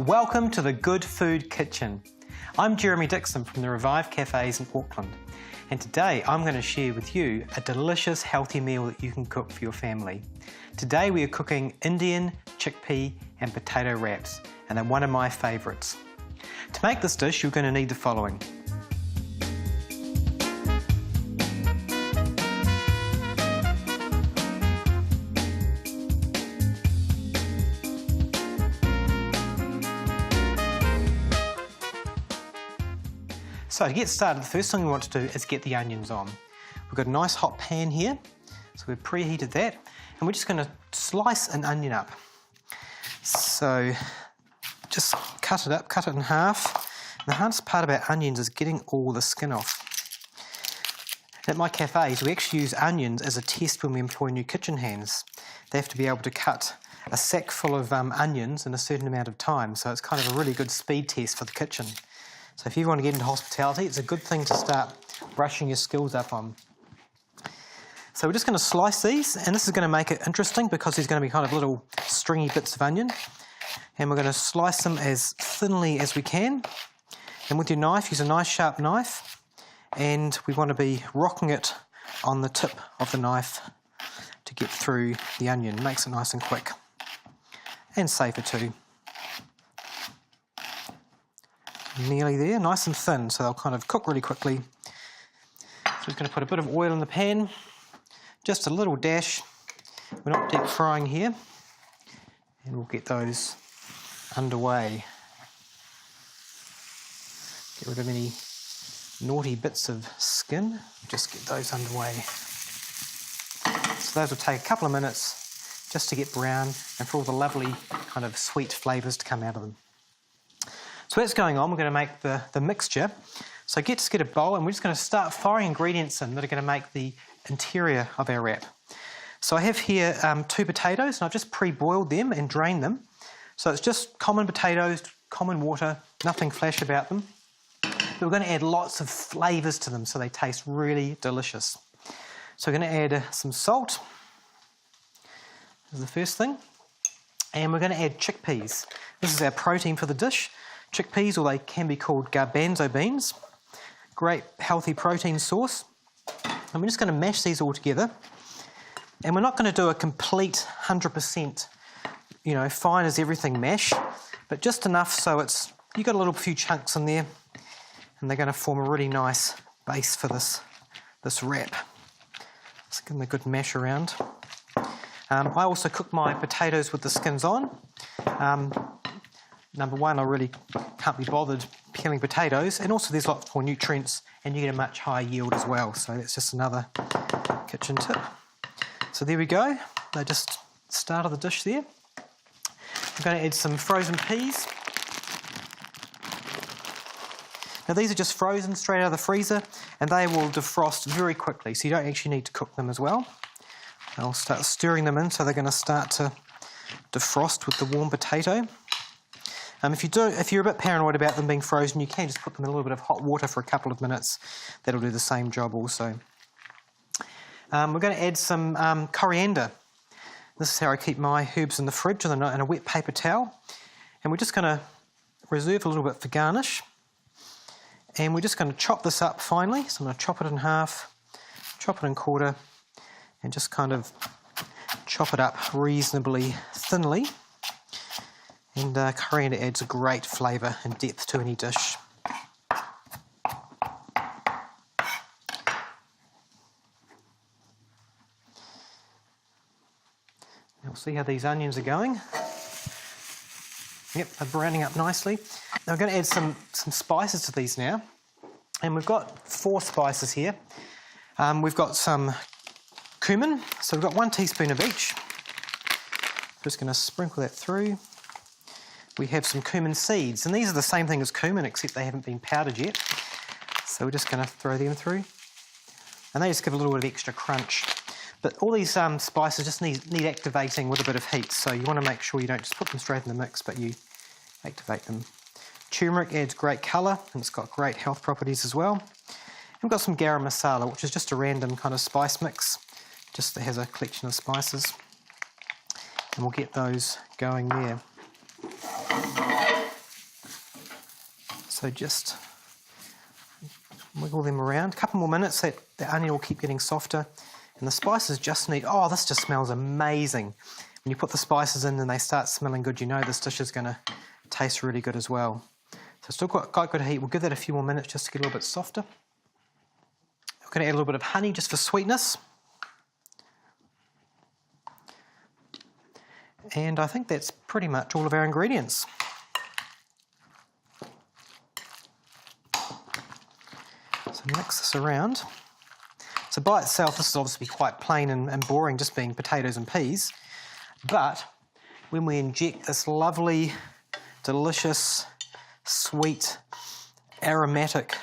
Welcome to the Good Food Kitchen. I'm Jeremy Dixon from the Revive Cafes in Auckland, and today I'm going to share with you a delicious healthy meal that you can cook for your family. Today we are cooking Indian chickpea and potato wraps, and they're one of my favourites. To make this dish you're going to need the following. So to get started, the first thing we want to do is get the onions on. We've got a nice hot pan here, so we've preheated that, and we're just going to slice an onion up. So just cut it up, cut it in half. And the hardest part about onions is getting all the skin off. At my cafes, we actually use onions as a test when we employ new kitchen hands. They have to be able to cut a sack full of onions in a certain amount of time, so it's kind of a really good speed test for the kitchen. So if you want to get into hospitality, it's a good thing to start brushing your skills up on. So we're just going to slice these, and this is going to make it interesting because there's going to be kind of little stringy bits of onion. And we're going to slice them as thinly as we can. And with your knife, use a nice sharp knife. And we want to be rocking it on the tip of the knife to get through the onion. It makes it nice and quick. And safer too. Nearly there, nice and thin, so they'll kind of cook really quickly. So we're going to put a bit of oil in the pan, just a little dash. We're not deep frying here, and we'll get those underway. Get rid of any naughty bits of skin, just get those underway. So those will take a couple of minutes just to get brown and for all the lovely kind of sweet flavours to come out of them. So that's going on, we're going to make the mixture. So just get a bowl, and we're just going to start firing ingredients in that are going to make the interior of our wrap. So I have here 2 potatoes, and I've just pre-boiled them and drained them. So it's just common potatoes, common water, nothing flash about them. But we're going to add lots of flavours to them so they taste really delicious. So we're going to add some salt. This is the first thing. And we're going to add chickpeas. This is our protein for the dish. Chickpeas, or they can be called garbanzo beans. Great healthy protein source. And we're just going to mash these all together. And we're not going to do a complete 100%, fine as everything mash, but just enough so you've got a little few chunks in there, and they're going to form a really nice base for this wrap. Just give them a good mash around. I also cook my potatoes with the skins on. Number one, I really can't be bothered peeling potatoes, and also there's lots more nutrients and you get a much higher yield as well, so that's just another kitchen tip. So there we go, they just started the dish there. I'm going to add some frozen peas. Now these are just frozen straight out of the freezer, and they will defrost very quickly, so you don't actually need to cook them as well. I'll start stirring them in so they're going to start to defrost with the warm potato. If you're a bit paranoid about them being frozen, you can just put them in a little bit of hot water for a couple of minutes. That'll do the same job also. We're going to add some coriander. This is how I keep my herbs in the fridge, in a wet paper towel. And we're just going to reserve a little bit for garnish. And we're just going to chop this up finely. So I'm going to chop it in half, chop it in quarter, and just kind of chop it up reasonably thinly. And coriander adds a great flavour and depth to any dish. Now we'll see how these onions are going. Yep, they're browning up nicely. Now we're going to add some spices to these now. And we've got 4 spices here. We've got some cumin, so we've got 1 teaspoon of each. Just going to sprinkle that through. We have some cumin seeds, and these are the same thing as cumin, except they haven't been powdered yet. So we're just going to throw them through. And they just give a little bit of extra crunch. But all these spices just need activating with a bit of heat, so you want to make sure you don't just put them straight in the mix, but you activate them. Turmeric adds great colour, and it's got great health properties as well. And we've got some garam masala, which is just a random kind of spice mix, just that has a collection of spices. And we'll get those going there. So just wiggle them around. A couple more minutes, that the onion will keep getting softer. And the spices just need, oh, this just smells amazing. When you put the spices in and they start smelling good, you know this dish is going to taste really good as well. So it's still got quite good heat. We'll give that a few more minutes just to get a little bit softer. We're going to add a little bit of honey just for sweetness. And I think that's pretty much all of our ingredients. So mix this around. So by itself, this is obviously quite plain and boring, just being potatoes and peas. But when we inject this lovely, delicious, sweet, aromatic,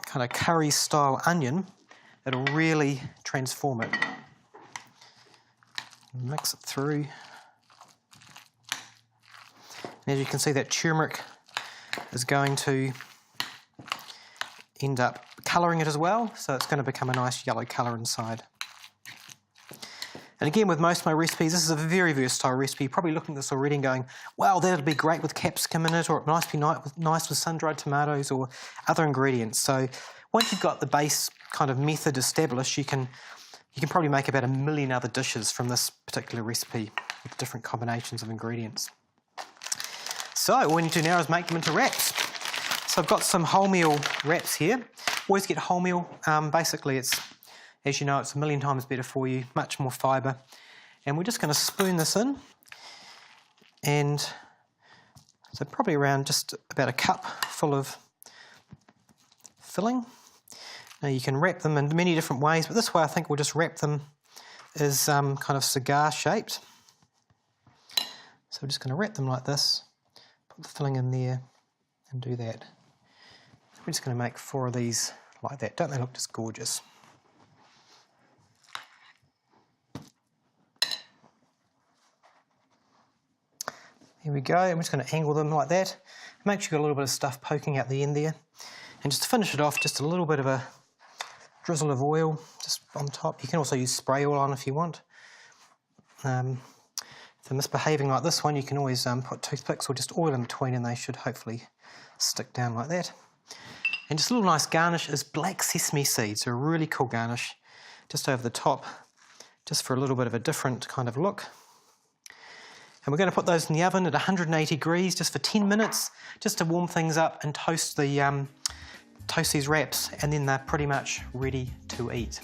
kind of curry-style onion, it'll really transform it. Mix it through. And as you can see, that turmeric is going to end up colouring it as well, so it's going to become a nice yellow colour inside. And again, with most of my recipes, this is a very versatile recipe. You're probably looking at this already and going, wow, that'd be great with capsicum in it, or it might be nice with sun-dried tomatoes or other ingredients. So once you've got the base kind of method established, you can probably make about 1 million other dishes from this particular recipe with different combinations of ingredients. So all we need to do now is make them into wraps. So I've got some wholemeal wraps here. Always get wholemeal. Basically, it's, as you know, it's 1 million times better for you, much more fibre. And we're just going to spoon this in. And so probably around just about a cup full of filling. Now you can wrap them in many different ways, but this way I think we'll just wrap them as kind of cigar shaped. So we're just going to wrap them like this, put the filling in there and do that. We're just going to make 4 of these like that. Don't they look just gorgeous? Here we go. I'm just going to angle them like that. Make sure you've got a little bit of stuff poking out the end there. And just to finish it off, just a little bit of a drizzle of oil just on top. You can also use spray oil on if you want. If they're misbehaving like this one, you can always put toothpicks or just oil in between and they should hopefully stick down like that. And just a little nice garnish is black sesame seeds. They're a really cool garnish just over the top, just for a little bit of a different kind of look. And we're going to put those in the oven at 180 degrees just for 10 minutes, just to warm things up and toast these wraps, and then they're pretty much ready to eat.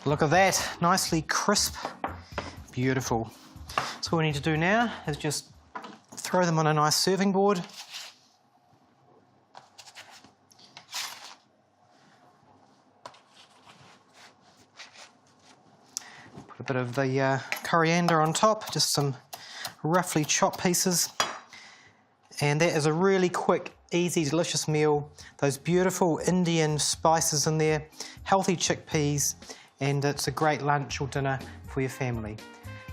Look at that, nicely crisp, beautiful. So what we need to do now is just throw them on a nice serving board. Put a bit of the coriander on top, just some roughly chopped pieces. And that is a really quick, easy, delicious meal. Those beautiful Indian spices in there, healthy chickpeas, and it's a great lunch or dinner for your family.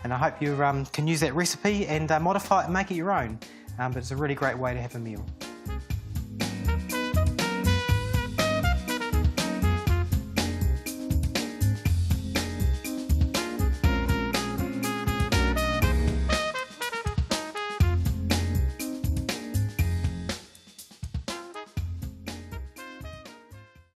And I hope you can use that recipe and modify it and make it your own. But it's a really great way to have a meal.